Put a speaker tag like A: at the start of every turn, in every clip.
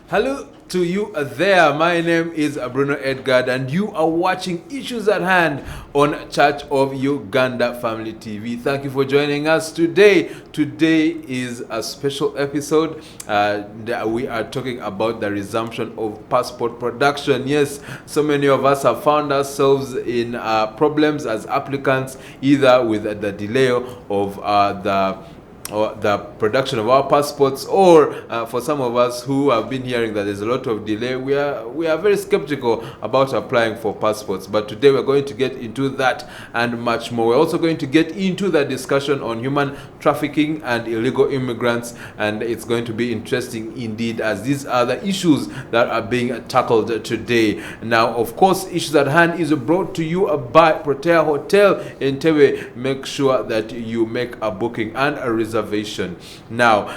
A: Hello to you there. My name is Bruno Edgard, and you are watching Issues at Hand on Church of Uganda Family TV. Thank you for joining us today. Today is a special episode. We are talking about the resumption of passport production. Yes, so many of us have found ourselves in problems as applicants, either with the delay of the production of our passports, or for some of us who have been hearing that there's a lot of delay, we are very skeptical about applying for passports. But today we're going to get into that and much more. We're also going to get into the discussion on human trafficking and illegal immigrants, and it's going to be interesting indeed, as these are the issues that are being tackled today. Now, of course, Issues at Hand is brought to you by Protea Hotel in Tewe. Make sure that you make a booking and a reservation. Now,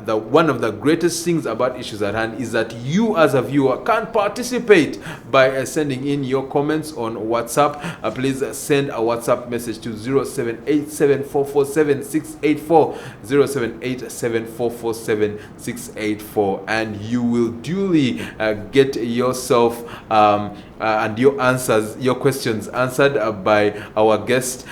A: one of the greatest things about Issues at Hand is that you as a viewer can participate by sending in your comments on WhatsApp. Please send a WhatsApp message to 0787447684, 0787447684, and you will duly get yourself and your questions answered by our guest.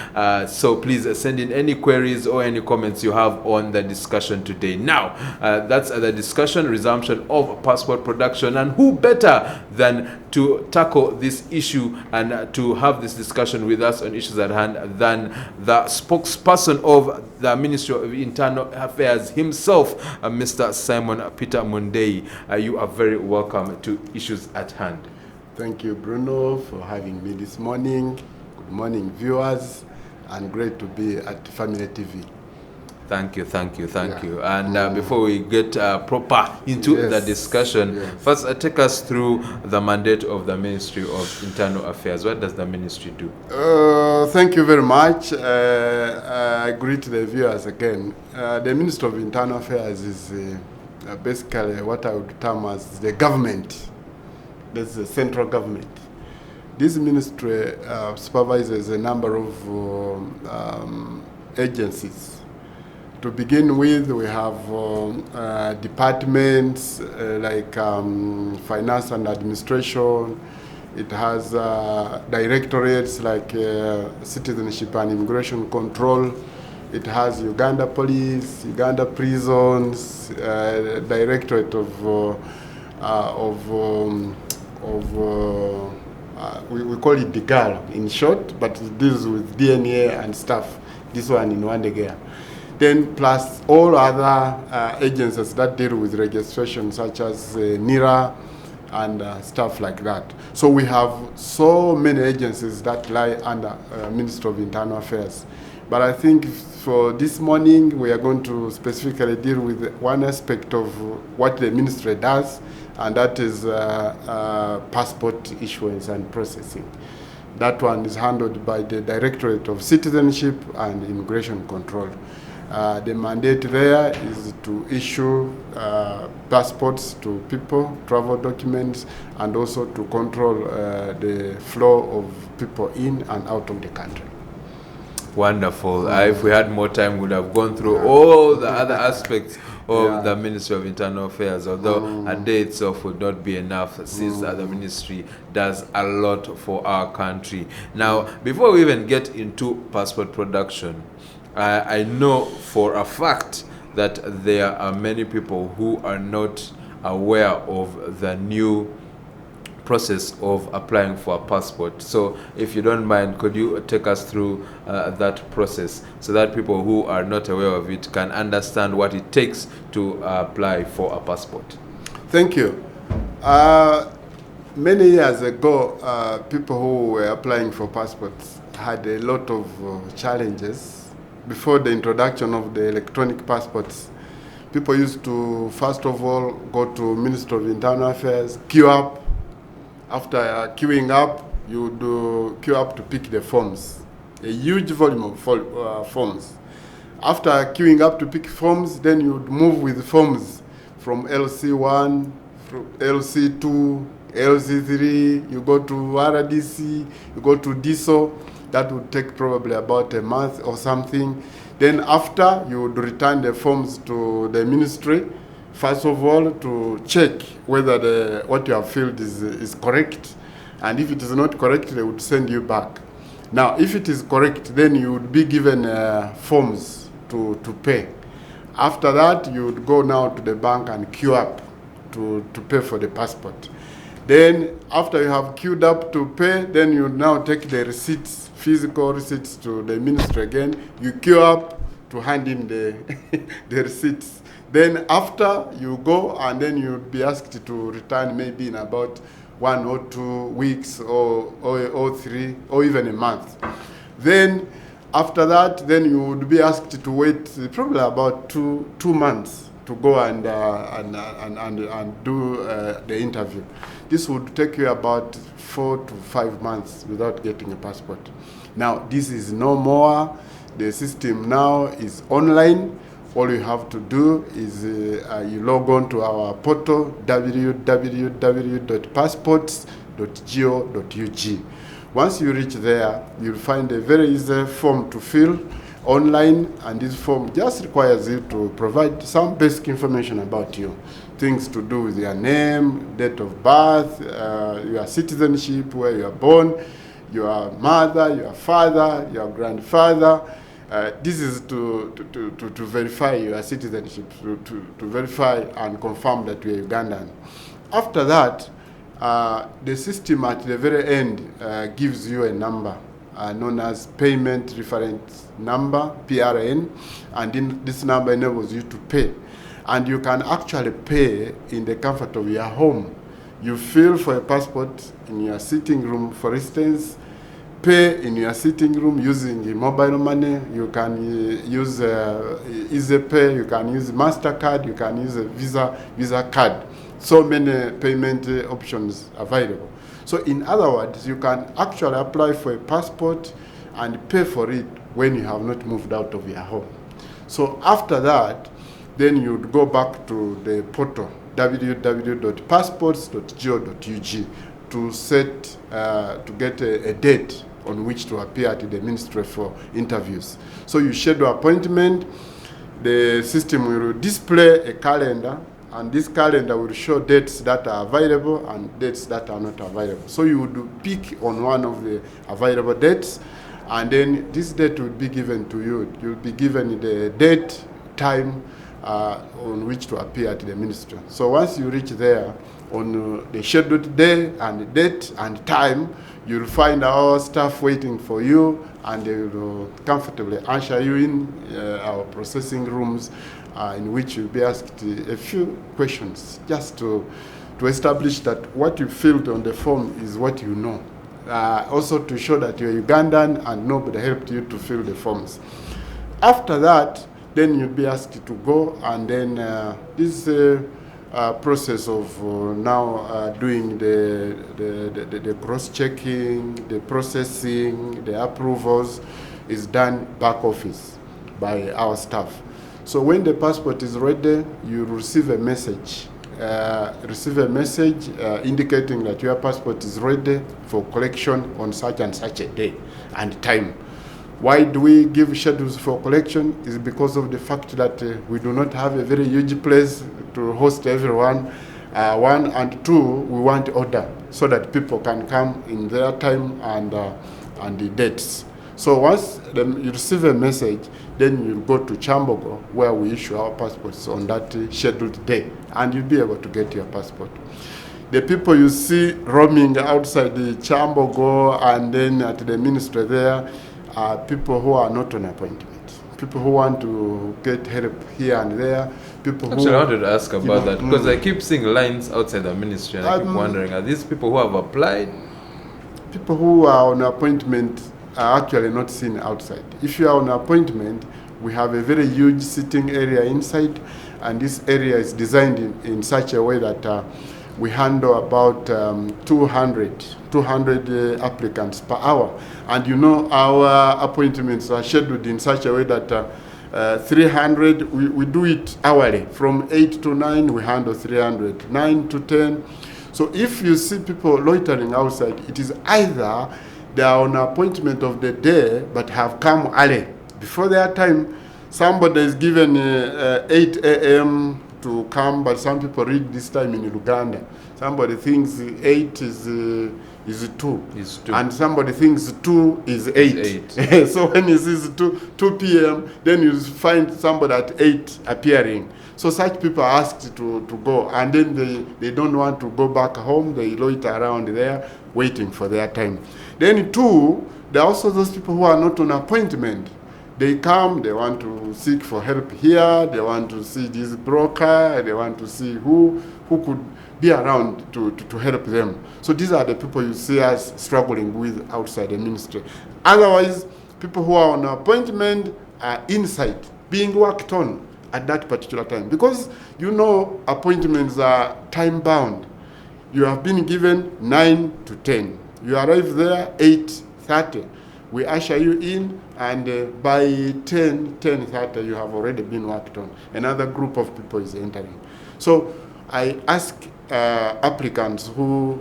A: So please send in any queries or any comments you have on the discussion today. Now, that's the discussion, resumption of passport production, and who better than to tackle this issue and to have this discussion with us on Issues at Hand than the spokesperson of the Ministry of Internal Affairs himself, Mr. Simon Peter Mundeyi. You are very welcome to Issues at Hand.
B: Thank you, Bruno, for having me this morning. Good morning, viewers, and great to be at Family TV.
A: Thank you. And before we get proper into the discussion, first take us through the mandate of the Ministry of Internal Affairs. What does the ministry do?
B: Thank you very much. I greet the viewers again. The Ministry of Internal Affairs is basically what I would term as the government. That's the central government. This ministry supervises a number of agencies. To begin with, we have departments like finance and administration. It has directorates like citizenship and immigration control. It has Uganda Police, Uganda Prisons, directorate we call it Edgard in short, but it deals with DNA and stuff. This one in Mundeyi. Then plus all other agencies that deal with registration, such as NIRA and stuff like that. So we have so many agencies that lie under Ministry of Internal Affairs. But I think for this morning, we are going to specifically deal with one aspect of what the ministry does, and that is passport issuance and processing. That one is handled by the Directorate of Citizenship and Immigration Control. The mandate there is to issue passports to people, travel documents, and also to control the flow of people in and out of the country.
A: Wonderful. If we had more time, we would have gone through all the other aspects of the Ministry of Internal Affairs, although a day itself would not be enough, since the ministry does a lot for our country. Now, before we even get into passport production, I know for a fact that there are many people who are not aware of the new process of applying for a passport. So if you don't mind, could you take us through that process so that people who are not aware of it can understand what it takes to apply for a passport?
B: Thank you. Many years ago, people who were applying for passports had a lot of challenges. Before the introduction of the electronic passports, people used to, first of all, go to Ministry of Internal Affairs, queue up. After queuing up, you would queue up to pick the forms, a huge volume of forms. After queuing up to pick forms, then you would move with forms from LC1, LC2, LC3, you go to RDC, you go to DISO. That would take probably about a month or something. Then after, you would return the forms to the ministry. first of all, to check whether what you have filled is correct. And if it is not correct, they would send you back. Now, if it is correct, then you would be given forms to pay. After that, you would go now to the bank and queue up to pay for the passport. Then, after you have queued up to pay, then you now take the receipts, physical receipts, to the ministry again. You queue up to hand in the receipts. Then after, you go and then you'll be asked to return maybe in about 1 or 2 weeks or 3 or even a month. Then after that, then you would be asked to wait probably about two months to go and do the interview. This would take you about 4 to 5 months without getting a passport. Now, this is no more. The system now is online. All you have to do is you log on to our portal, www.passports.go.ug. Once you reach there, you'll find a very easy form to fill online, and this form just requires you to provide some basic information about you. Things to do with your name, date of birth, your citizenship, where you are born, your mother, your father, your grandfather. This is to verify your citizenship, to verify and confirm that you are Ugandan. After that, the system at the very end gives you a number known as Payment Reference Number, PRN, and this number enables you to pay. And you can actually pay in the comfort of your home. You fill for a passport in your sitting room, for instance, pay in your sitting room using mobile money. You can use EasyPay, you can use MasterCard, you can use a Visa card. So many payment options available. So in other words, you can actually apply for a passport and pay for it when you have not moved out of your home. So after that, then you'd go back to the portal, www.passports.go.ug, to get a date on which to appear at the ministry for interviews. So you schedule appointment, the system will display a calendar, and this calendar will show dates that are available and dates that are not available. So you would pick on one of the available dates, and then this date will be given to you. You'll be given the date, time on which to appear at the ministry. So once you reach there, on the scheduled day and date and time, you'll find our staff waiting for you, and they will comfortably usher you in our processing rooms, in which you'll be asked a few questions just to establish that what you filled on the form is what you know. Also to show that you're Ugandan and nobody helped you to fill the forms. After that, then you'll be asked to go, and then this process of now doing the cross-checking, the processing, the approvals is done back office by our staff. So when the passport is ready, you receive a message. Indicating that your passport is ready for collection on such and such a day and time. Why do we give schedules for collection? Is because of the fact that we do not have a very huge place to host everyone. One, and two, we want order so that people can come in their time and the dates. So once you receive a message, then you go to Chambogo, where we issue our passports on that scheduled day, and you'll be able to get your passport. The people you see roaming outside the Chambogo and then at the ministry there are people who are not on appointment, people who want to get help here and there. People
A: Actually, I wanted to ask about that, because I keep seeing lines outside the ministry, and I keep wondering, are these people who have applied?
B: People who are on appointment are actually not seen outside. If you are on appointment, we have a very huge sitting area inside, and this area is designed in such a way that we handle about 200 applicants per hour. And you know, our appointments are scheduled in such a way that 300, we do it hourly. From 8 to 9, we handle 300, 9 to 10. So if you see people loitering outside, it is either they are on appointment of the day but have come early. Before their time, somebody is given 8 a.m. to come, but some people read this time in Uganda. Somebody thinks 8 is 2.
A: Is 2.
B: And somebody thinks 2 is 8. So when he sees 2 p.m., then you find somebody at 8 appearing. So such people are asked to go, and then they don't want to go back home. They loiter around there waiting for their time. Then 2, there are also those people who are not on appointment. They come, they want to seek for help here, they want to see this broker, they want to see who could be around to help them. So these are the people you see us struggling with outside the ministry. Otherwise, people who are on appointment are inside, being worked on at that particular time. Because appointments are time-bound. You have been given 9 to 10. You arrive there 8:30. We usher you in, and by 10:30, you have already been worked on. Another group of people is entering. So I ask applicants who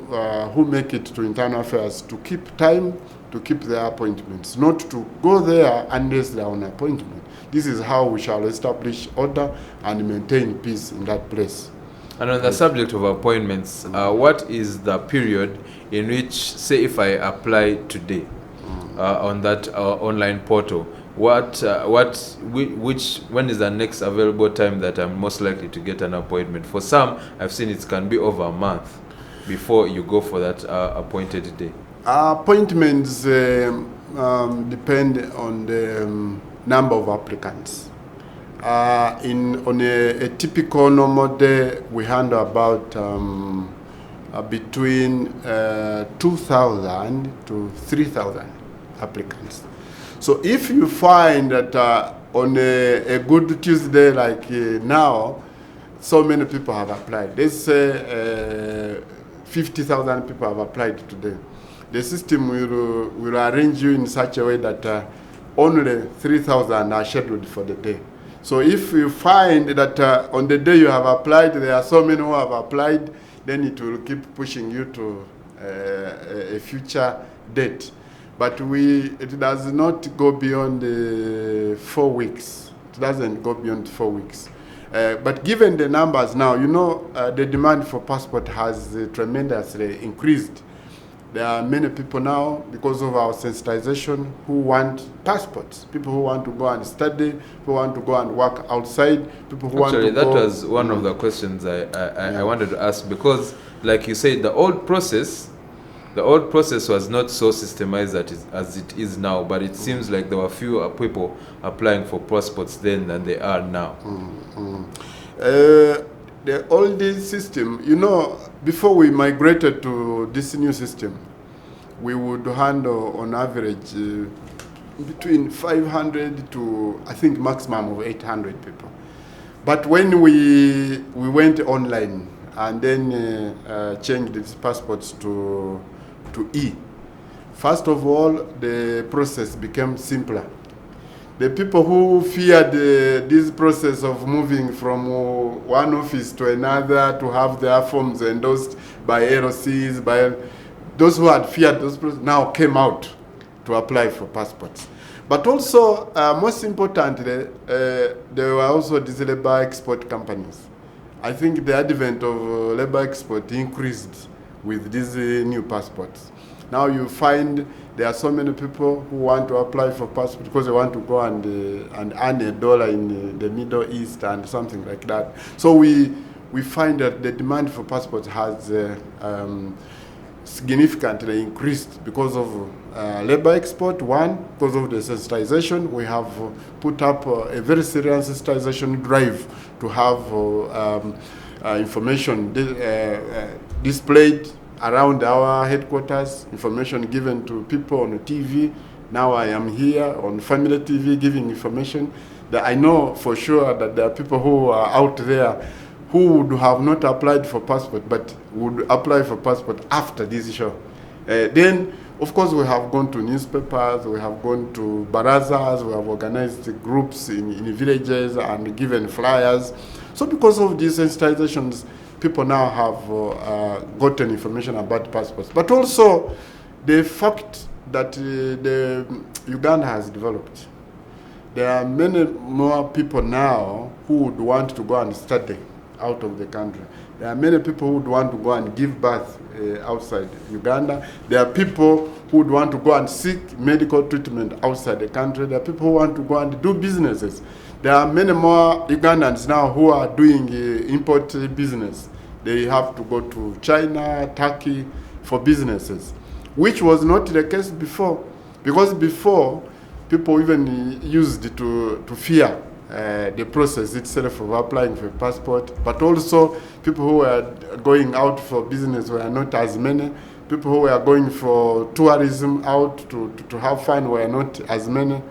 B: make it to internal affairs to keep time, to keep their appointments, not to go there unless they are on appointment. This is how we shall establish order and maintain peace in that place.
A: And on the subject of appointments, what is the period in which, say if I apply today on that online portal, when is the next available time that I'm most likely to get an appointment? For some, I've seen it can be over a month before you go for that appointed day.
B: Appointments depend on the number of applicants. On a typical normal day, we handle about between 2,000 to 3,000 applicants. So if you find that on a good Tuesday like now, so many people have applied. Let's say 50,000 people have applied today. The system will arrange you in such a way that only 3,000 are scheduled for the day. So if you find that on the day you have applied, there are so many who have applied, then it will keep pushing you to a future date. But it does not go beyond 4 weeks. It doesn't go beyond 4 weeks. But given the numbers now, the demand for passport has tremendously increased. There are many people now, because of our sensitization, who want passports. People who want to go and study, who want to go and work outside, people who want to go...
A: Actually, that was one of the questions I wanted to ask, because, like you said, the old process was not so systemized as it is now, but it seems like there were fewer people applying for passports then than they are now.
B: The old system, before we migrated to this new system, we would handle on average between 500 to, I think, maximum of 800 people. But when we went online and then changed these passports to E, first of all, the process became simpler. The people who feared this process of moving from one office to another to have their forms endorsed by LCs, those who had feared those processes now came out to apply for passports. But also, most importantly, there were also these labor export companies. I think the advent of labor export increased with these new passports. Now you find there are so many people who want to apply for passport because they want to go and earn $1 in the Middle East and something like that. So we find that the demand for passports has significantly increased because of labor export. One, because of the sensitization. We have put up a very serious sensitization drive to have information displayed around our headquarters, information given to people on the TV. Now I am here on Family TV giving information that I know for sure that there are people who are out there who would have not applied for passport but would apply for passport after this show. Then, of course, we have gone to newspapers, we have gone to barazas, we have organized groups in villages and given flyers. So because of these sensitizations, people now have gotten information about passports. But also the fact that Uganda has developed. There are many more people now who would want to go and study out of the country. There are many people who would want to go and give birth outside Uganda. There are people who would want to go and seek medical treatment outside the country. There are people who want to go and do businesses. There are many more Ugandans now who are doing import business. They have to go to China, Turkey for businesses, which was not the case before. Because before, people even used to fear the process itself of applying for a passport, but also people who were going out for business were not as many. People who were going for tourism out to have fun were not as many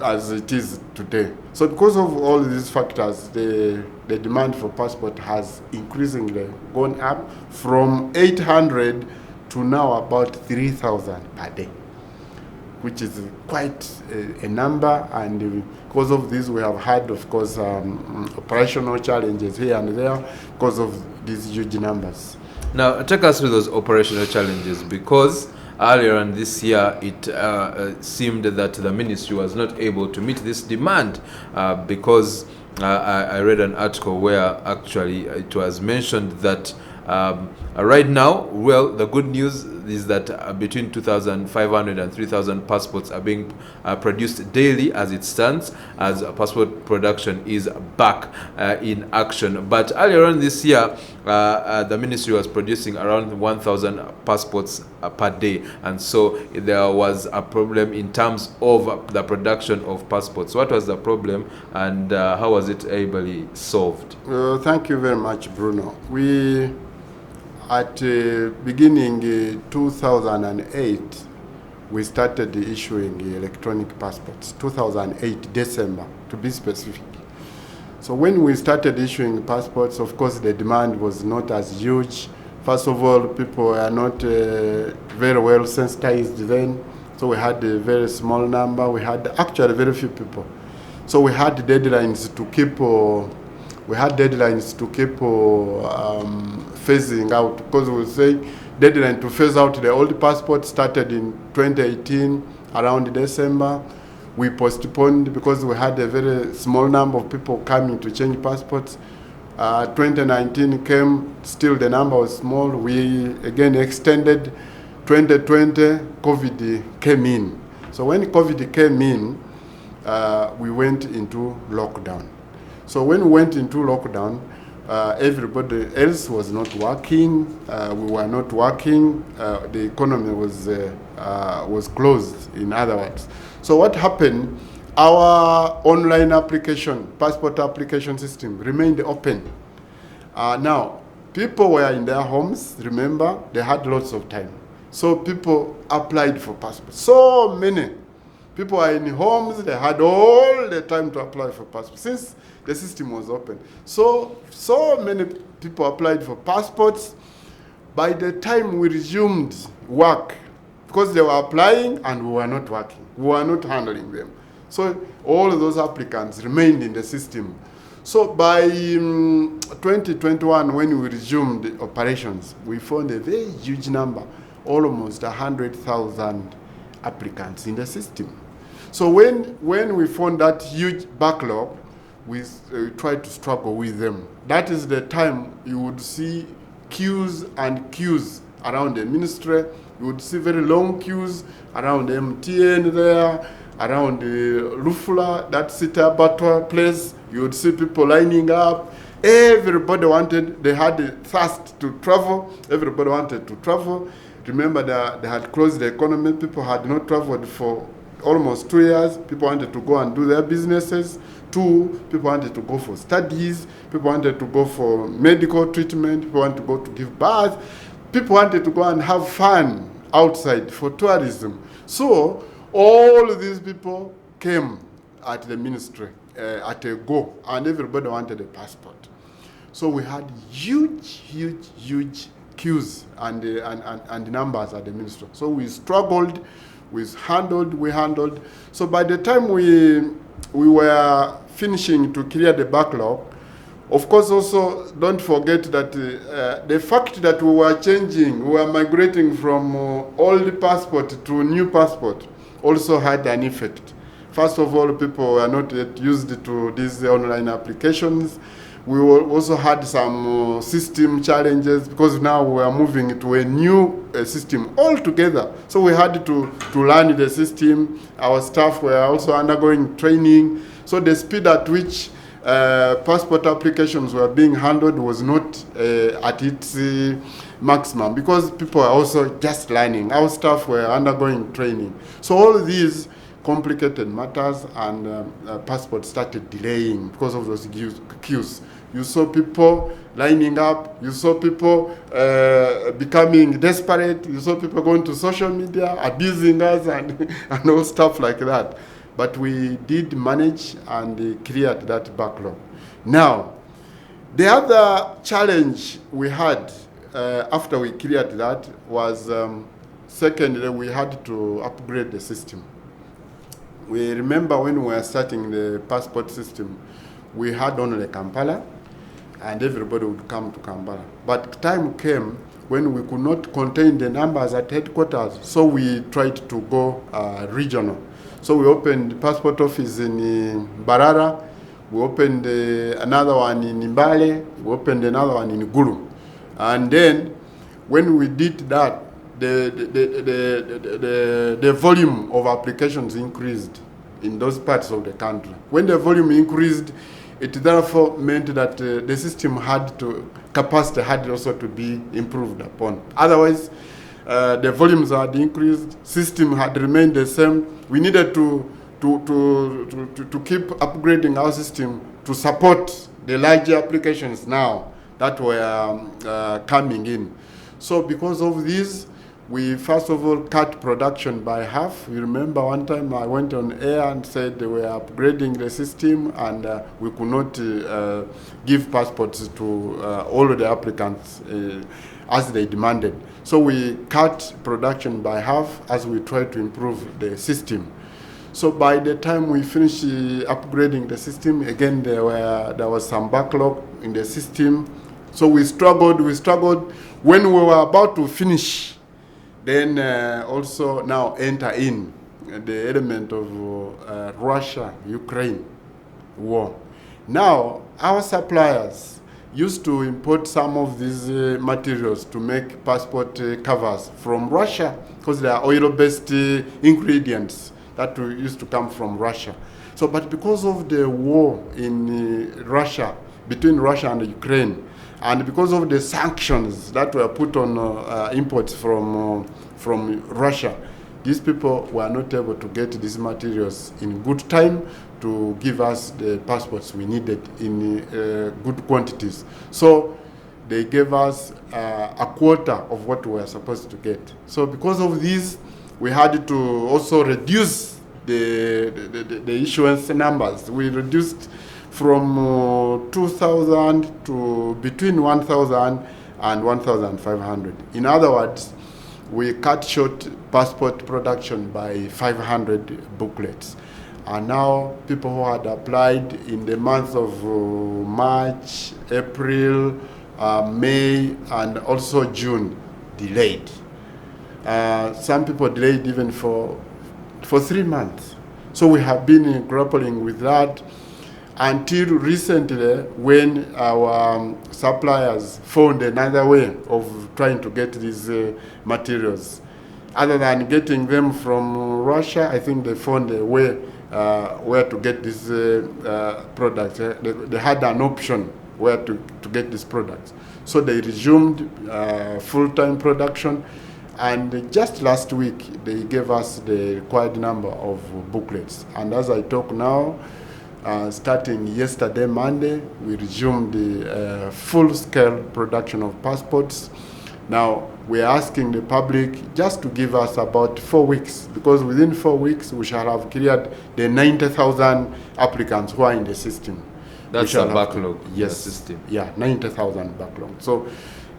B: as it is today. So because of all these factors, the demand for passport has increasingly gone up from 800 to now about 3,000 per day, which is quite a number, and because of this we have had, of course, operational challenges here and there because of these huge numbers.
A: Now, take us through those operational challenges, because earlier on this year it seemed that the ministry was not able to meet this demand because I read an article where actually it was mentioned that right now, well, the good news is that between 2,500 and 3,000 passports are being produced daily as it stands, as passport production is back in action. But earlier on this year, the ministry was producing around 1,000 passports per day, and so there was a problem in terms of the production of passports. What was the problem, and how was it ably solved?
B: Thank you very much, Bruno. We at beginning 2008, we started issuing electronic passports, 2008 December to be specific. So when we started issuing passports, of course the demand was not as huge. First of all, people were not very well sensitized then, so we had a very small number. We had actually very few people. So we had deadlines to keep phasing out, because we say deadline to phase out the old passport started in 2018 around December. We postponed because we had a very small number of people coming to change passports. 2019 came, still the number was small. We again extended. 2020, COVID came in. So when COVID came in, we went into lockdown. So when we went into lockdown, everybody else was not working. We were not working. The economy was closed, in other words. So what happened? Our online application, passport application system, remained open. Now, people were in their homes. Remember, they had lots of time. So people applied for passports. So many people are in homes. They had all the time to apply for passports since the system was open. So many people applied for passports. By the time we resumed work, because they were applying and we were not working, we were not handling them. So all of those applicants remained in the system. So by 2021, when we resumed operations, we found a very huge number, almost 100,000 applicants in the system. So when we found that huge backlog, we tried to struggle with them. That is the time you would see queues and queues around the ministry. You would see very long queues around MTN there, around the Lufula, that Sita Batwa place. You would see people lining up. Everybody they had a thirst to travel. Everybody wanted to travel. Remember that they had closed the economy. People had not traveled for almost 2 years. People wanted to go and do their businesses. People wanted to go for studies. People wanted to go for medical treatment. People wanted to go to give birth. People wanted to go and have fun outside for tourism. So all these people came at the ministry at a go, and everybody wanted a passport. So we had huge queues and numbers at the ministry. So we struggled, we handled. So by the time we were finishing to clear the backlog, of course, also don't forget that the fact that we were migrating from old passport to new passport also had an effect. First of all, people were not yet used to these online applications. We also had some system challenges because now we are moving to a new system altogether. So we had to learn the system. Our staff were also undergoing training. So the speed at which passport applications were being handled was not at its maximum because people are also just learning. Our staff were undergoing training. So all these complicated matters, and passports started delaying because of those queues. You saw people lining up, you saw people becoming desperate, you saw people going to social media, abusing us and all stuff like that. But we did manage and cleared that backlog. Now, the other challenge we had after we cleared that was, secondly, we had to upgrade the system. We remember when we were starting the passport system, we had only Kampala, and everybody would come to Kampala. But time came when we could not contain the numbers at headquarters, so we tried to go regional. So we opened the passport office in Barara, we opened another one in Mbale, we opened another one in Gulu. And then when we did that, the volume of applications increased in those parts of the country. When the volume increased, it therefore meant that the system capacity had also to be improved upon. Otherwise, the volumes had increased, system had remained the same. We needed to keep upgrading our system to support the larger applications now that were coming in. So because of this, we first of all cut production by half. You remember one time I went on air and said they were upgrading the system and we could not give passports to all of the applicants as they demanded. So we cut production by half as we tried to improve the system. So by the time we finished upgrading the system, again there was some backlog in the system. So we struggled. When we were about to finish, then also now enter in the element of Russia-Ukraine war. Now, our suppliers used to import some of these materials to make passport covers from Russia because they are oil-based ingredients that used to come from Russia. So, but because of the war in Russia, between Russia and Ukraine, and because of the sanctions that were put on imports from Russia, these people were not able to get these materials in good time to give us the passports we needed in good quantities. So they gave us a quarter of what we were supposed to get. So because of this, we had to also reduce the issuance numbers. We reduced from 2,000 to between 1,000 and 1,500. In other words, we cut short passport production by 500 booklets. And now people who had applied in the months of March, April, May, and also June delayed. Some people delayed even for 3 months. So we have been grappling with that until recently when our suppliers found another way of trying to get these materials. Other than getting them from Russia, I think they found a way where to get these products. They had an option where to get these products. So they resumed full-time production, and just last week they gave us the required number of booklets. And as I talk now, starting yesterday, Monday, we resumed the full-scale production of passports. Now, we're asking the public just to give us about 4 weeks, because within 4 weeks, we shall have cleared the 90,000 applicants who are in the system.
A: That's a backlog
B: in
A: the system.
B: Yeah, 90,000 backlog. So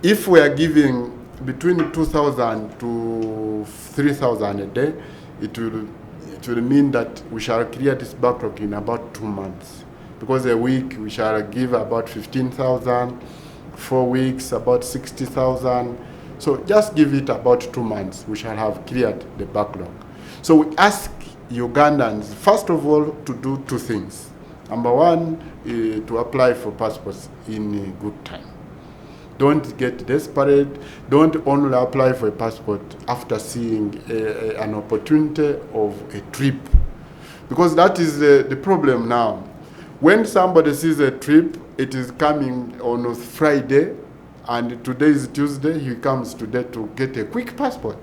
B: if we are giving between 2,000 to 3,000 a day, it will mean that we shall clear this backlog in about 2 months. Because a week we shall give about 15,000, 4 weeks about 60,000. So just give it about 2 months, we shall have cleared the backlog. So we ask Ugandans, first of all, to do 2 things. Number one, to apply for passports in good time. Don't get desperate. Don't only apply for a passport after seeing an opportunity of a trip. Because that is the problem now. When somebody sees a trip, it is coming on a Friday, and today is Tuesday, he comes today to get a quick passport.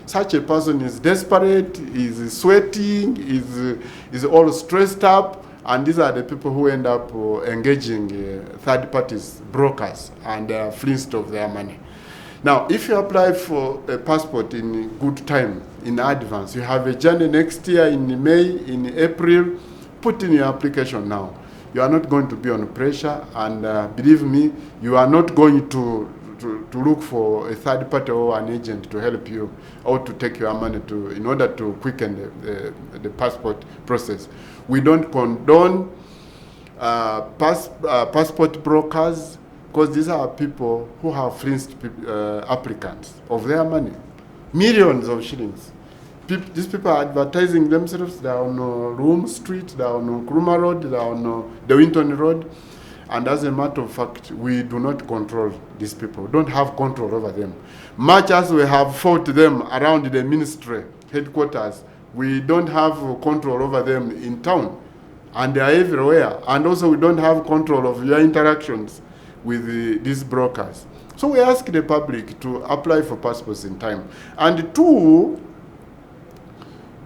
B: Such a person is desperate, is sweating, is all stressed up, and these are the people who end up engaging third parties, brokers, and they are fleeced of their money. Now, if you apply for a passport in good time, in advance, you have a journey next year in May, in April, put in your application now. You are not going to be on pressure, and believe me, you are not going to look for a third party or an agent to help you or to take your money in order to quicken the passport process. We don't condone passport brokers, because these are people who have fleeced applicants of their money, millions of shillings. These people are advertising themselves. They are on Room Street, they are on Kruma Road, they are on the Winton Road. And as a matter of fact, we do not control these people. We don't have control over them. Much as we have fought them around the ministry headquarters, we don't have control over them in town. And they are everywhere. And also we don't have control of your interactions with these brokers. So we ask the public to apply for passports in time. And two,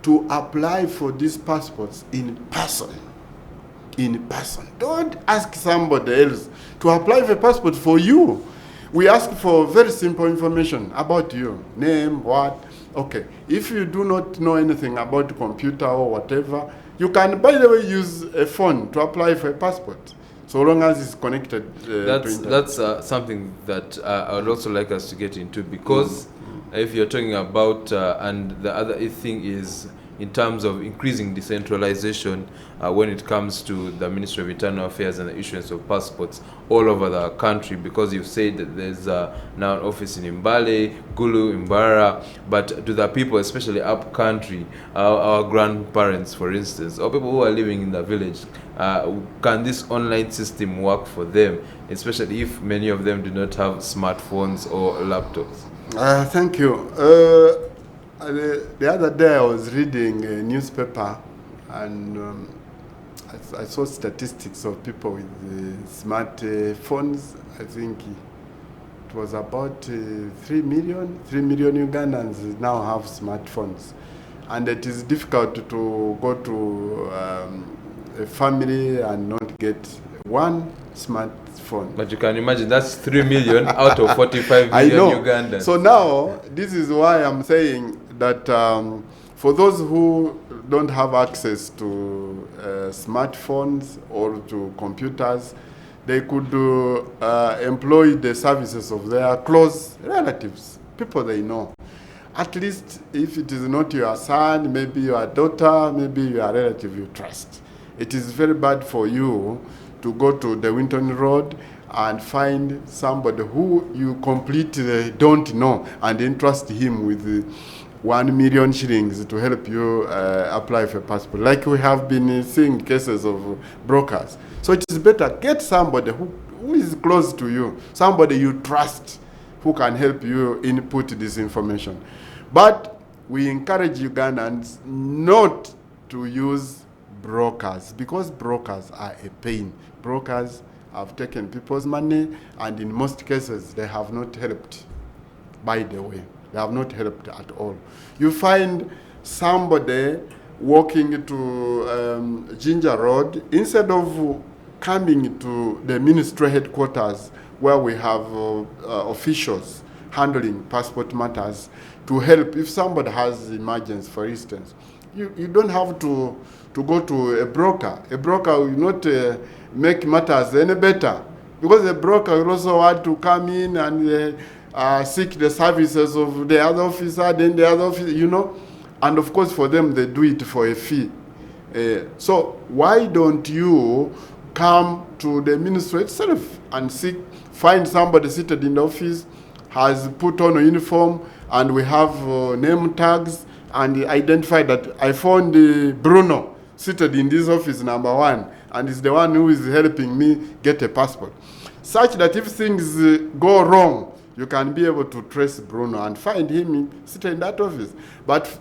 B: to apply for these passports in person. In person. Don't ask somebody else to apply for a passport for you. We ask for very simple information about you. Name, what. Okay. If you do not know anything about computer or whatever, you can, by the way, use a phone to apply for a passport, so long as it's connected to internet.
A: That's something that I would also like us to get into, because if you're talking about, and the other thing is, in terms of increasing decentralization when it comes to the Ministry of Internal Affairs and the issuance of passports all over the country, because you've said that there's now an office in Mbale, Gulu, Mbara, but to the people, especially up country, our grandparents, for instance, or people who are living in the village, can this online system work for them, especially if many of them do not have smartphones or laptops?
B: Thank you. The other day I was reading a newspaper, and I saw statistics of people with smartphones. I think it was about 3 million Ugandans now have smartphones. And it is difficult to go to a family and not get one smartphone.
A: But you can imagine that's 3 million out of 45 million
B: I know.
A: Ugandans.
B: So now, this is why I'm saying that for those who don't have access to smartphones or to computers, they could employ the services of their close relatives, people they know. At least if it is not your son, maybe your daughter, maybe your relative you trust. It is very bad for you to go to the Winton Road and find somebody who you completely don't know and entrust him with 1 million shillings to help you apply for a passport. Like we have been seeing cases of brokers. So it is better get somebody who is close to you, somebody you trust, who can help you input this information. But we encourage Ugandans not to use brokers, because brokers are a pain. Brokers have taken people's money, and in most cases they have not helped. By the way, they have not helped at all. You find somebody walking to Ginger Road, instead of coming to the ministry headquarters where we have officials handling passport matters to help if somebody has emergency, for instance. You don't have to go to a broker. A broker will not make matters any better, because a broker will also want to come in and seek the services of the other officer, then the other officer, you know. And of course for them, they do it for a fee. So why don't you come to the ministry itself and find somebody seated in the office, has put on a uniform, and we have name tags, and identify that I found Bruno. seated in this office number 1, and is the one who is helping me get a passport. Such that if things go wrong, you can be able to trace Bruno and find him seated in that office. But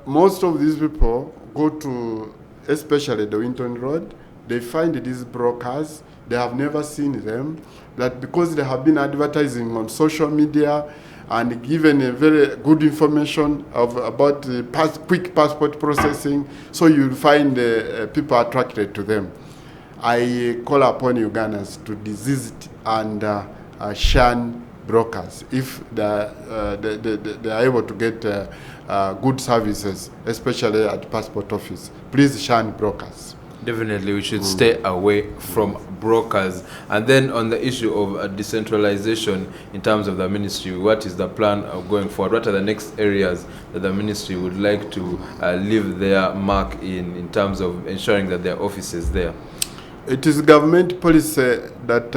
B: most of these people go to, especially the Winton Road, they find these brokers, they have never seen them, that because they have been advertising on social media and given a very good information about quick passport processing, so you'll find people attracted to them. I call upon Ugandans to desist and shun brokers if they are able to get good services, especially at passport office. Please shun brokers.
A: Definitely, we should stay away from brokers. And then on the issue of decentralization in terms of the ministry, what is the plan of going forward? What are the next areas that the ministry would like to leave their mark in terms of ensuring that there are offices there?
B: It is government policy that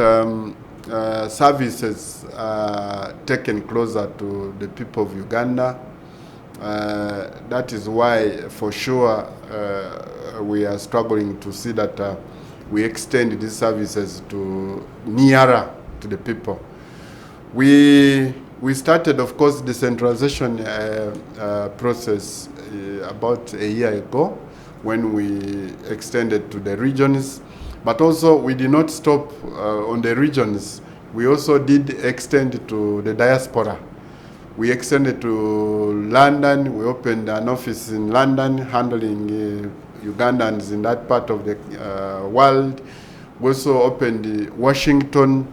B: services are taken closer to the people of Uganda. That is why, for sure, we are struggling to see that we extend these services to nearer to the people. We started, of course, decentralization process about a year ago when we extended to the regions. But also, we did not stop on the regions. We also did extend to the diaspora. We extended to London. We opened an office in London handling Ugandans in that part of the world. We also opened Washington.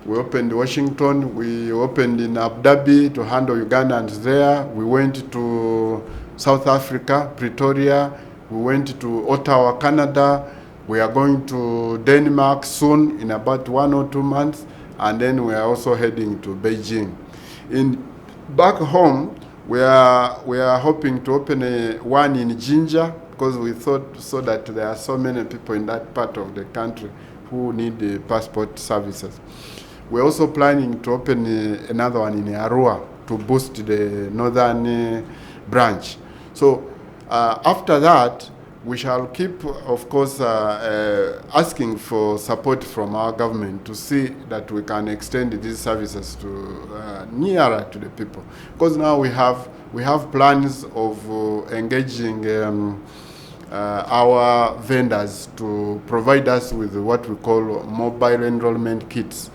B: We opened Washington. We opened in Abu Dhabi to handle Ugandans there. We went to South Africa, Pretoria. We went to Ottawa, Canada. We are going to Denmark soon in about 1 or 2 months. And then we are also heading to Beijing. Back home, we are hoping to open one in Jinja, because we saw that there are so many people in that part of the country who need the passport services. We're also planning to open another one in Arua to boost the northern branch. So after that, we shall keep, of course, asking for support from our government to see that we can extend these services to nearer to the people. Because now we have plans of engaging our vendors to provide us with what we call mobile enrollment kits.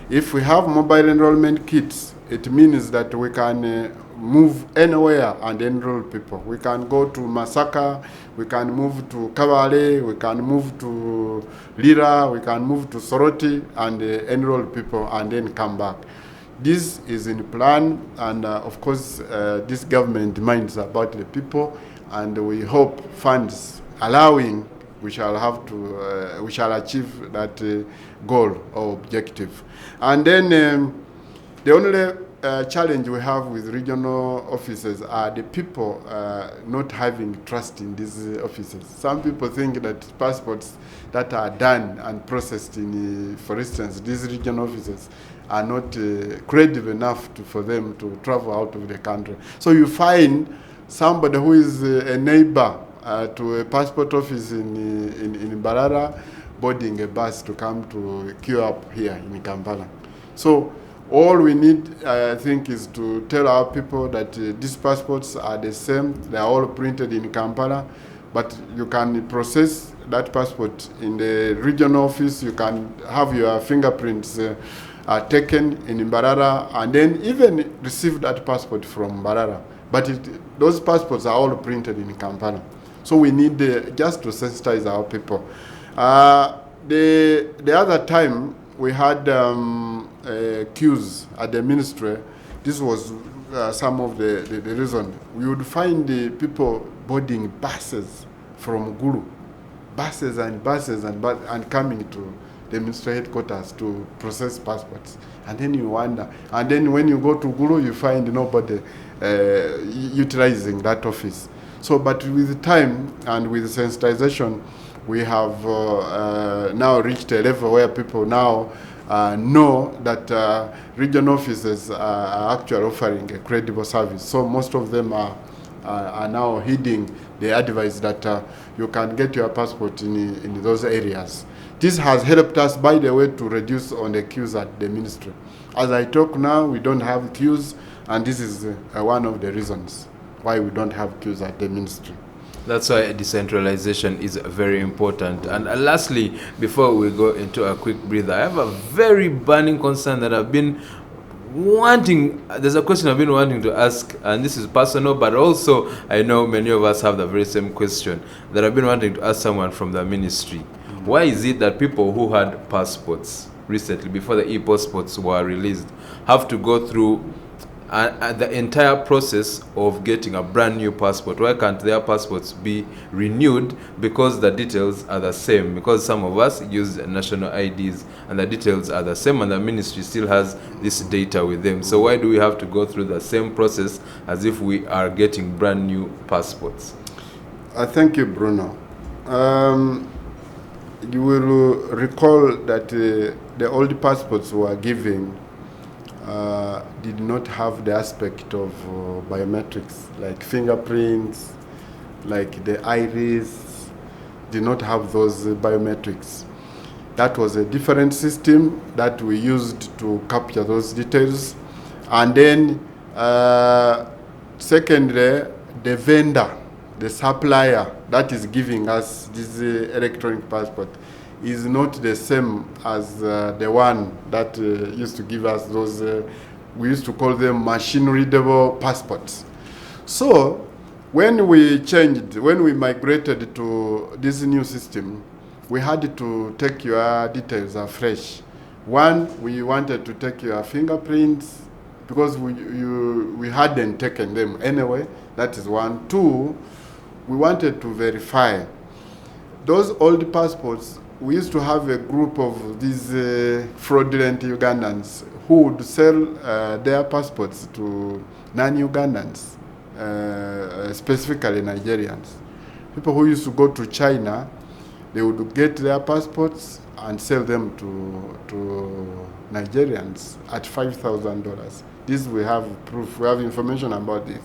B: If we have mobile enrollment kits, it means that we can move anywhere and enroll people. We can go to Masaka, we can move to Kabale, we can move to Lira, we can move to Soroti and enroll people and then come back. This is in plan, and of course this government minds about the people, and we hope funds allowing, we shall achieve that goal or objective. And then the only challenge we have with regional offices are the people not having trust in these offices. Some people think that passports that are done and processed in, for instance, these regional offices are not credible enough for them to travel out of the country. So you find somebody who is a neighbor to a passport office in Mbarara boarding a bus to come to queue up here in Kampala. So all we need, I think, is to tell our people that these passports are the same. They are all printed in Kampala, but you can process that passport in the regional office. You can have your fingerprints taken in Mbarara, and then even receive that passport from Mbarara. But those passports are all printed in Kampala. So we need just to sensitize our people. The other time we had queues at the ministry. This was some of the reason. We would find the people boarding buses from Gulu, buses and coming to the ministry headquarters to process passports. And then you wonder. And then when you go to Gulu, you find nobody utilizing that office. So, but with time and with sensitization, we have now reached a level where people now know that regional offices are actually offering a credible service. So most of them are now heeding they advise that you can get your passport in those areas. This has helped us, by the way, to reduce on the queues at the ministry. As I talk now, we don't have queues, and this is one of the reasons why we don't have queues at the ministry.
A: That's why decentralization is very important. And lastly, before we go into a quick breather, I have a very burning concern that I've been wanting. There's a question I've been wanting to ask, and this is personal, but also I know many of us have the very same question that I've been wanting to ask someone from the ministry. Why is it that people who had passports recently, before the e-passports were released, have to go through the entire process of getting a brand new passport? Why can't their passports be renewed? Because the details are the same. Because some of us use national IDs and the details are the same, and the ministry still has this data with them. So why do we have to go through the same process as if we are getting brand new passports?
B: Thank you, Bruno. You will recall that the old passports were given did not have the aspect of biometrics, like fingerprints, like the iris, did not have those biometrics. That was a different system that we used to capture those details. And then, secondly, the vendor, the supplier that is giving us this electronic passport is not the same as the one that used to give us those, we used to call them machine-readable passports. So when we migrated to this new system, we had to take your details afresh. One, we wanted to take your fingerprints because we hadn't taken them anyway. That is one. Two, we wanted to verify those old passports. We used to have a group of these fraudulent Ugandans who would sell their passports to non-Ugandans, specifically Nigerians. People who used to go to China, they would get their passports and sell them to Nigerians at $5,000. This we have proof, we have information about this.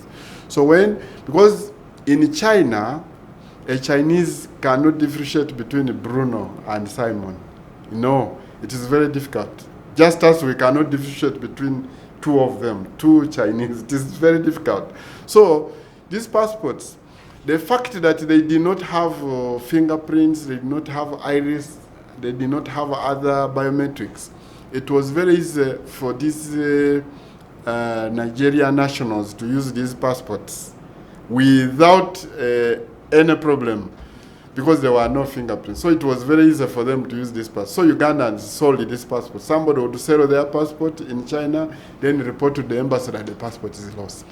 B: So because in China, a Chinese cannot differentiate between Bruno and Simon. No, it is very difficult. Just as we cannot differentiate between two of them, two Chinese, it is very difficult. So these passports, the fact that they did not have fingerprints, they did not have iris, they did not have other biometrics, it was very easy for these Nigerian nationals to use these passports without any problem, because there were no fingerprints. So it was very easy for them to use this passport. So Ugandans sold this passport. Somebody would sell their passport in China, then report to the embassy that the passport is lost.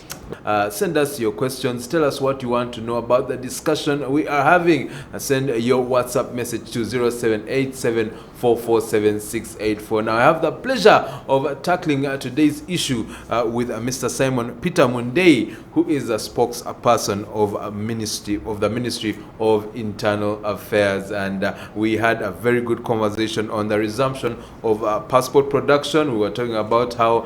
A: Send us your questions. Tell us what you want to know about the discussion we are having. Send your WhatsApp message to 0787447684. Now, I have the pleasure of tackling today's issue with Mr. Simon Peter Mundeyi, who is a spokesperson of the Ministry of Internal Affairs. And we had a very good conversation on the resumption of passport production. We were talking about how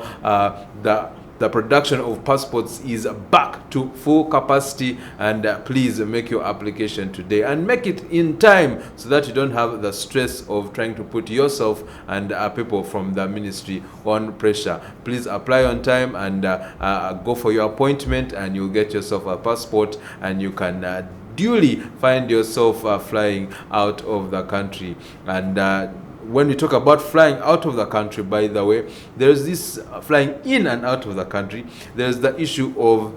A: the production of passports is back to full capacity, and please make your application today and make it in time so that you don't have the stress of trying to put yourself and people from the ministry on pressure. Please apply on time and go for your appointment, and you'll get yourself a passport, and you can duly find yourself flying out of the country. And when we talk about flying out of the country, by the way, there's this flying in and out of the country. There's the issue of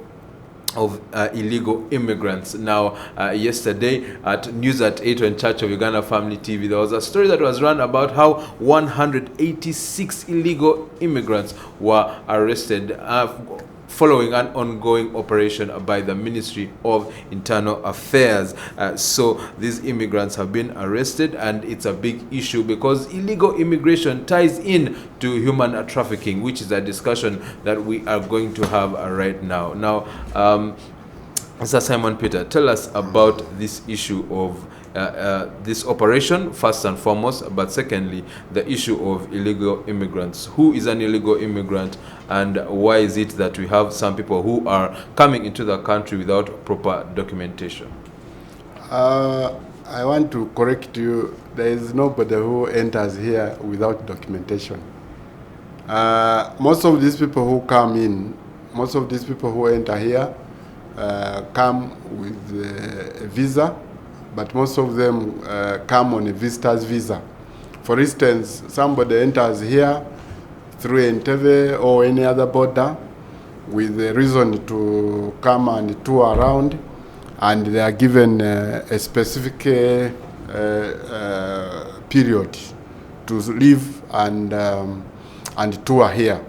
A: illegal immigrants. Now, yesterday at News at 8 on Church of Uganda Family TV, there was a story that was run about how 186 illegal immigrants were arrested following an ongoing operation by the Ministry of Internal Affairs. So these immigrants have been arrested, and it's a big issue because illegal immigration ties in to human trafficking, which is a discussion that we are going to have right now. Now, Mr. Simon Peter, tell us about this issue of this operation, first and foremost, but secondly, the issue of illegal immigrants. Who is an illegal immigrant, and why is it that we have some people who are coming into the country without proper documentation?
B: I want to correct you. There is nobody who enters here without documentation. Most of these people who come in, most of these people who enter here come with a visa, but most of them come on a visitor's visa. For instance, somebody enters here through Entebbe or any other border with a reason to come and tour around, and they are given a specific period to live and tour here.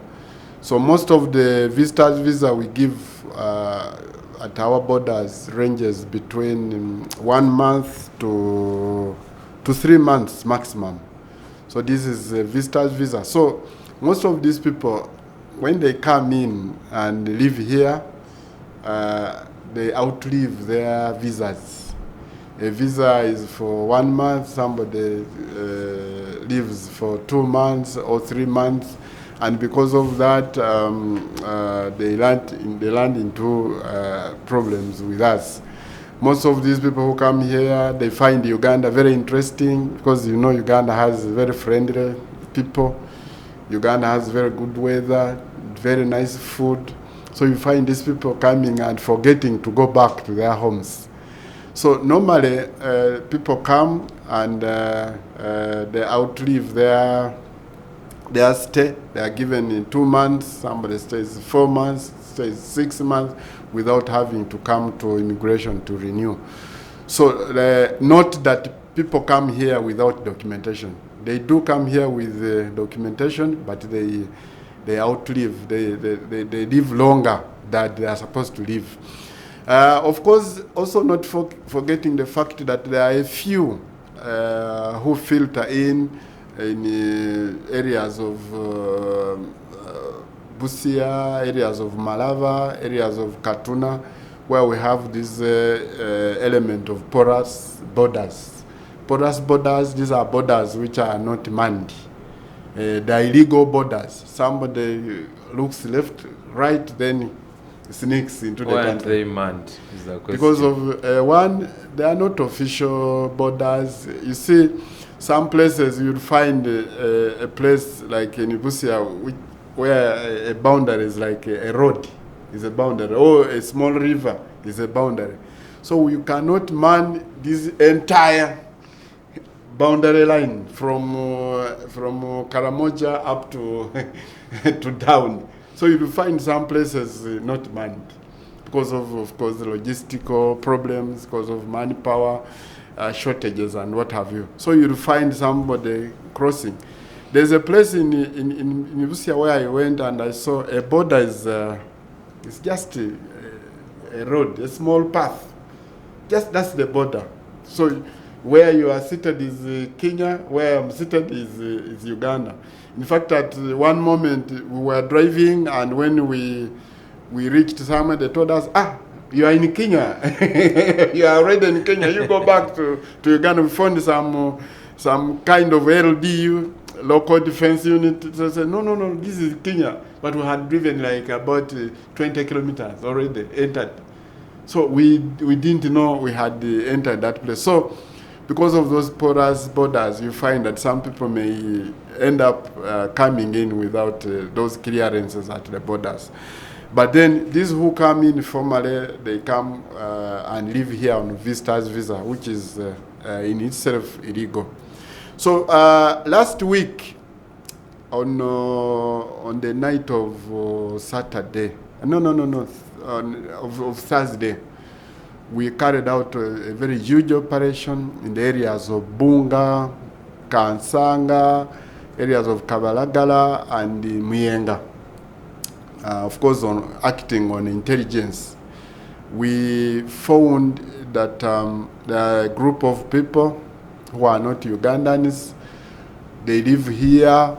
B: So most of the visitors visa we give at our borders ranges between 1 month to 3 months maximum. So this is a visitor's visa. So most of these people, when they come in and live here, they outlive their visas. A visa is for 1 month, somebody lives for 2 months or 3 months, and because of that, they land into problems with us. Most of these people who come here, they find Uganda very interesting because you know Uganda has very friendly people. Uganda has very good weather, very nice food. So you find these people coming and forgetting to go back to their homes. So normally people come and they outlive their stay. They are given in 2 months, somebody stays 4 months, stays 6 months without having to come to immigration to renew. So not that people come here without documentation. They do come here with documentation, but they outlive, they live longer than they are supposed to live. Of course, also not forgetting the fact that there are a few who filter in areas of Busia, areas of Malava, areas of Katuna, where we have this element of porous borders. Porous borders, these are borders which are not manned. They're illegal borders. Somebody looks left, right, then sneaks into the country.
A: Why aren't they manned, is the question.
B: Because of, one, they are not official borders. You see, some places you'd find a place like in Busia where a boundary is like a road is a boundary, or a small river is a boundary. So you cannot man this entire boundary line from Karamoja up to to down. So you find some places not manned because of course, the logistical problems, because of manpower shortages and what have you. So you'll find somebody crossing. There's a place in Busia where I went and I saw a border it's just a road, a small path. Just that's the border. So where you are seated is Kenya, where I'm seated is Uganda. In fact, at one moment we were driving, and when we reached somewhere, they told us, you are in Kenya. You are already in Kenya. You go back to Uganda. We found some kind of LDU, local defense unit. So I said, no, this is Kenya. But we had driven like about 20 kilometers already, entered. So we didn't know we had entered that place. So because of those porous borders, you find that some people may end up coming in without those clearances at the borders. But then these who come in formally, they come and live here on visitor's visa, which is in itself illegal. So last week, on the night of Saturday, of Thursday, we carried out a very huge operation in the areas of Bunga, Kansanga, areas of Kabalagala, and Muyenga. Of course, acting on intelligence, we found that there are a group of people who are not Ugandans. They live here,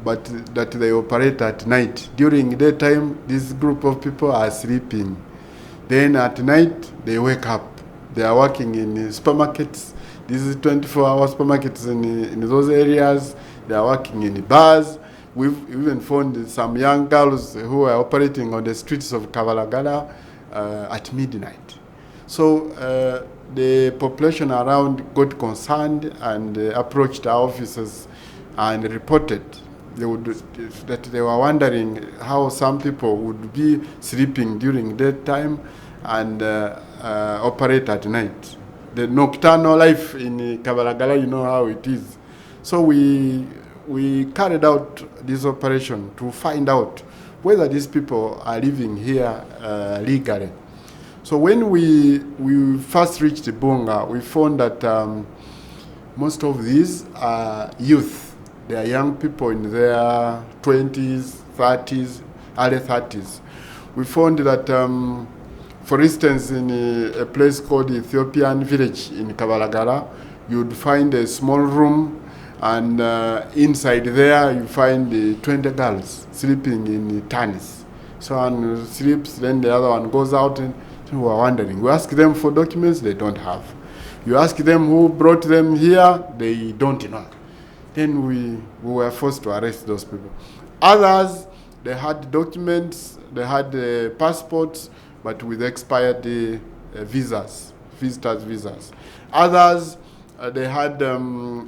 B: but that they operate at night. During daytime, this group of people are sleeping. Then at night, they wake up. They are working in supermarkets. This is 24-hour supermarkets in those areas. They are working in bars. We've even found some young girls who are operating on the streets of Kabalagala at midnight. So the population around got concerned and approached our officers and reported that they were wondering how some people would be sleeping during daytime and operate at night. The nocturnal life in Kabalagala, you know how it is. So we carried out this operation to find out whether these people are living here legally. So when we first reached Bunga, we found that most of these are youth. They are young people in their 20s, 30s, early 30s. We found that, for instance, in a place called Ethiopian Village in Kabalagala, you would find a small room, and inside there you find 20 girls sleeping in turns. So one sleeps, then the other one goes out, and who are wondering. We ask them for documents, they don't have. You ask them who brought them here, they don't know. Then we were forced to arrest those people. Others, they had documents, they had passports, but with expired visas, visitors' visas. Others, they had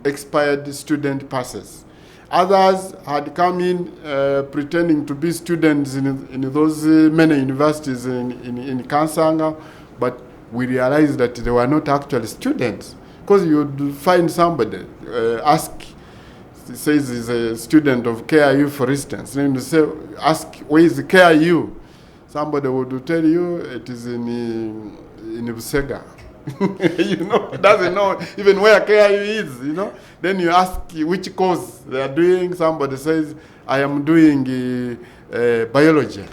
B: expired student passes. Others had come in pretending to be students in those many universities in Kansanga, but we realized that they were not actually students. Because you would find somebody, says he's a student of KIU, for instance. Then you say, ask, where is the KIU? Somebody would tell you it is in Busega. You know, doesn't know even where KIU is, you know. Then you ask which course they are doing. Somebody says, I am doing biology.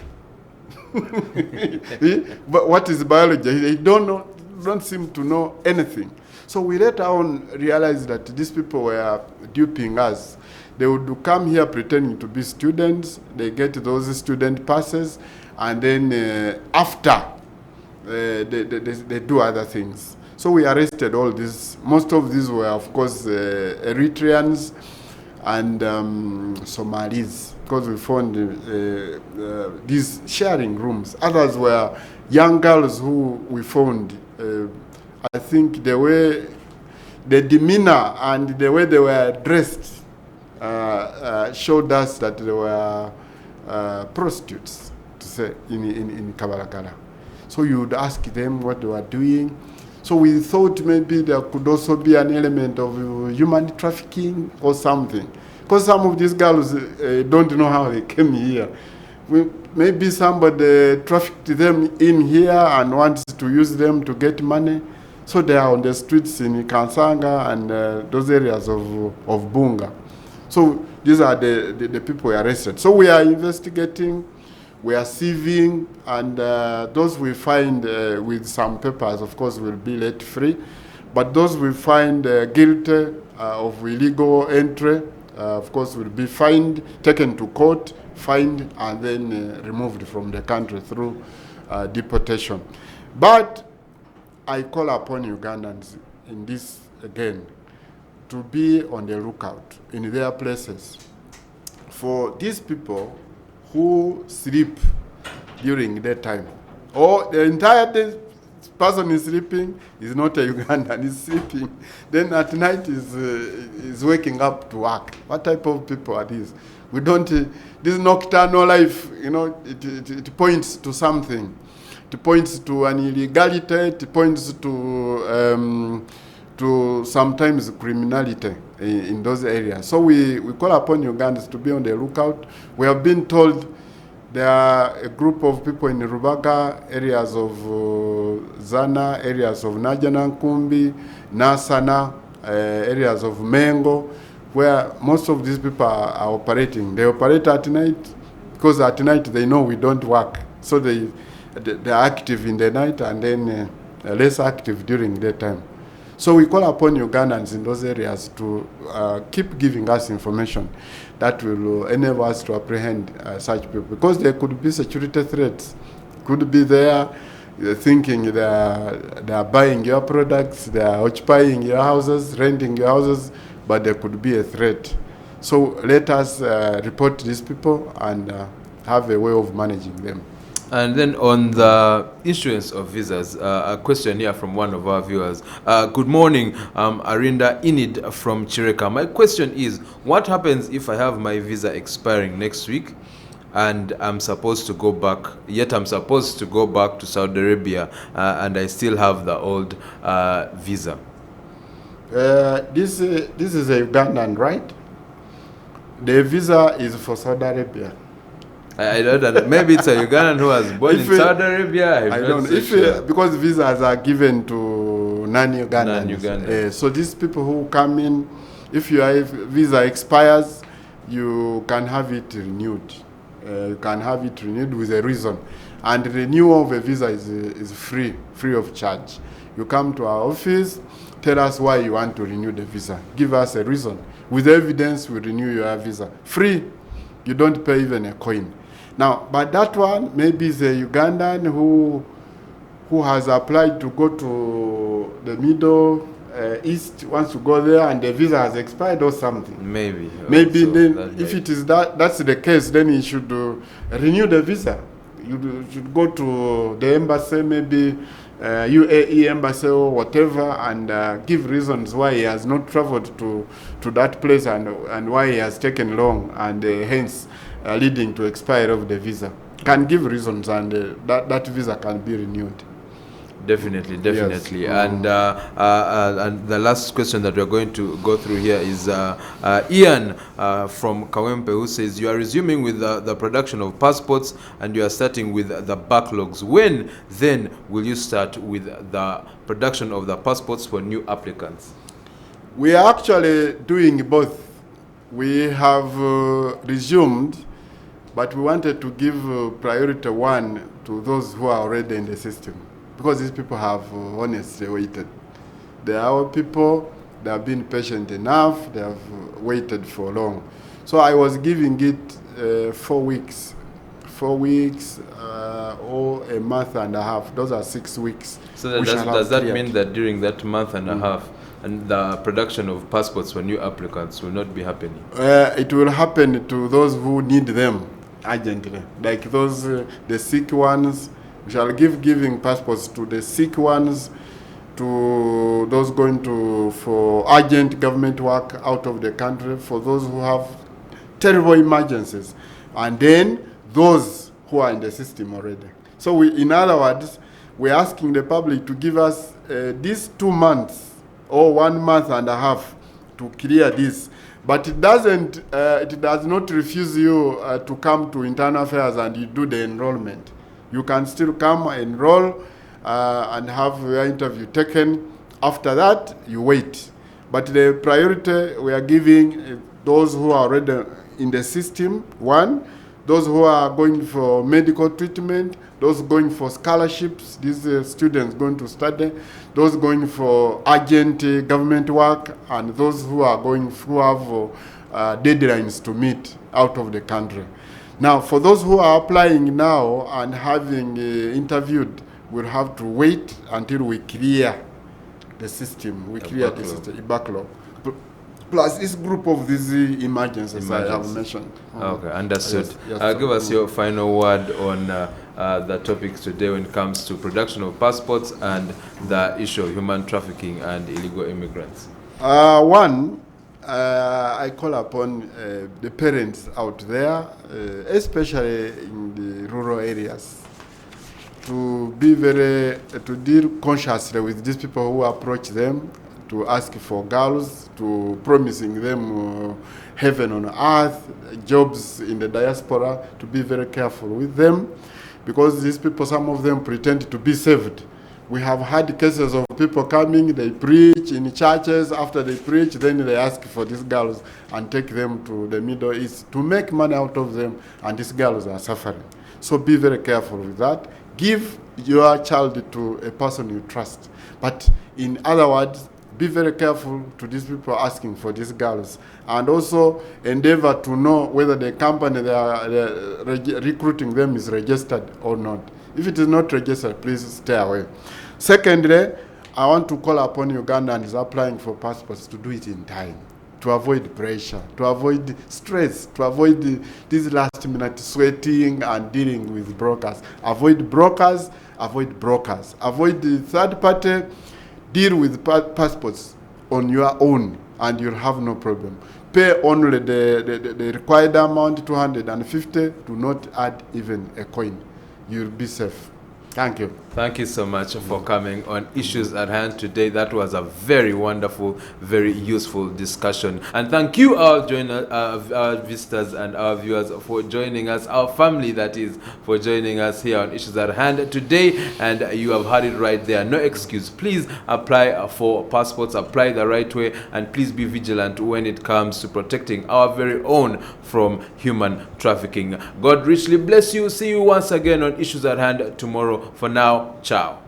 B: But what is biology? They don't seem to know anything. So we later on realized that these people were duping us. They would come here pretending to be students. They get those student passes, and then after, they do other things. So we arrested all these. Most of these were, of course, Eritreans and Somalis, because we found these sharing rooms. Others were young girls who we found. I think the demeanor and the way they were dressed showed us that they were prostitutes, to say, in Kabalagala. So you would ask them what they were doing. So we thought maybe there could also be an element of human trafficking or something. Because some of these girls don't know how they came here. Maybe somebody trafficked them in here and wants to use them to get money. So they are on the streets in Kansanga and those areas of Bunga. So these are the people we arrested. So we are investigating, we are sieving, and those we find with some papers, of course, will be let free. But those we find guilty of illegal entry, of course, will be fined, taken to court, fined, and then removed from the country through deportation. But I call upon Ugandans in this again to be on the lookout in their places for these people who sleep during daytime, or the entire day person is sleeping, is not a Ugandan, is sleeping. Then at night is waking up to work. What type of people are these? We don't, this nocturnal life, you know, it points to something. It points to an illegality, it points to sometimes criminality in those areas. So we call upon Ugandans to be on the lookout. We have been told there are a group of people in Rubaga, areas of Zana, areas of Najanankumbi, Nasana, areas of Mengo, where most of these people are operating. They operate at night because at night they know we don't work. So they are active in the night and then less active during daytime. So we call upon Ugandans in those areas to keep giving us information that will enable us to apprehend such people, because there could be security threats. Could be there thinking they are buying your products, they are occupying your houses, renting your houses, but there could be a threat. So let us report these people and have a way of managing them.
A: And then on the issuance of visas, a question here from one of our viewers. Good morning, Arinda Inid from Chireka. My question is, what happens if I have my visa expiring next week and I'm supposed to go back, yet I'm supposed to go back to Saudi Arabia and I still have the old visa?
B: This is a Ugandan, right? The visa is for Saudi Arabia.
A: I don't know. Maybe it's a Ugandan who was born in Saudi Arabia.
B: I don't know.
A: Sure.
B: Because visas are given to non-Ugandans.
A: Non-Ugandans.
B: So these people who come in, if your visa expires, you can have it renewed. You can have it renewed with a reason. And renewal of a visa is free of charge. You come to our office, tell us why you want to renew the visa. Give us a reason. With evidence, we renew your visa. Free. You don't pay even a coin. Now, but that one, maybe is a Ugandan who has applied to go to the Middle East, wants to go there, and the visa has expired or something.
A: Maybe
B: Then, if it is that's the case, then he should renew the visa. You should go to the embassy, maybe UAE embassy or whatever, and give reasons why he has not traveled to that place and why he has taken long, and hence leading to expiry of the visa. Can give reasons, and that visa can be renewed.
A: Definitely.
B: Yes.
A: And the last question that we're going to go through here is Ian from Kawempe, who says, you are resuming with the production of passports and you are starting with the backlogs. When then will you start with the production of the passports for new applicants?
B: We are actually doing both. We have resumed, but we wanted to give priority one to those who are already in the system, because these people have honestly waited. They are our people, they have been patient enough, they have waited for long. So I was giving it 4 weeks. 4 weeks or a month and a half. Those are 6 weeks.
A: So does that mean that during that month and a half, and the production of passports for new applicants will not be happening?
B: It will happen to those who need them urgently, like those the sick ones. We shall giving passports to the sick ones, to those going for urgent government work out of the country, for those who have terrible emergencies, and then those who are in the system already. So in other words, we're asking the public to give us these 2 months or 1 month and a half to clear this. But it does not refuse you to come to internal affairs and you do the enrollment. You can still come, enroll, and have your interview taken. After that, you wait. But the priority we are giving those who are already in the system, one, those who are going for medical treatment, those going for scholarships, these students going to study, those going for urgent government work, and those who have deadlines to meet out of the country. Now, for those who are applying now and having interviewed, we'll have to wait until we clear the system. We clear the system, backlog. Plus this group of these emergencies I have mentioned.
A: Okay, understood.
B: Yes,
A: give us your final word on the topics today when it comes to production of passports and the issue of human trafficking and illegal immigrants.
B: One, I call upon the parents out there, especially in the rural areas, to deal consciously with these people who approach them, to ask for girls, to promising them heaven on earth, jobs in the diaspora, to be very careful with them, because these people, some of them pretend to be saved. We have had cases of people coming, they preach in churches. After they preach, then they ask for these girls and take them to the Middle East to make money out of them, and these girls are suffering. So be very careful with that. Give your child to a person you trust. But in other words, be very careful to these people asking for these girls, and also endeavor to know whether the company they are recruiting them is registered or not. If it is not registered, please stay away. Secondly, I want to call upon Ugandans applying for passports to do it in time, to avoid pressure, to avoid stress, to avoid this last-minute sweating and dealing with brokers. Avoid brokers, avoid brokers. Avoid the third party. Deal with passports on your own, and you'll have no problem. Pay only the required amount, 250. Do not add even a coin. You'll be safe. Thank you.
A: Thank you so much for coming on Issues at Hand today. That was a very wonderful, very useful discussion. And thank you, our visitors and our viewers, for joining us, our family, that is, for joining us here on Issues at Hand today. And you have heard it right there. No excuse. Please apply for passports, apply the right way, and please be vigilant when it comes to protecting our very own from human trafficking. God richly bless you. See you once again on Issues at Hand tomorrow. For now, ciao.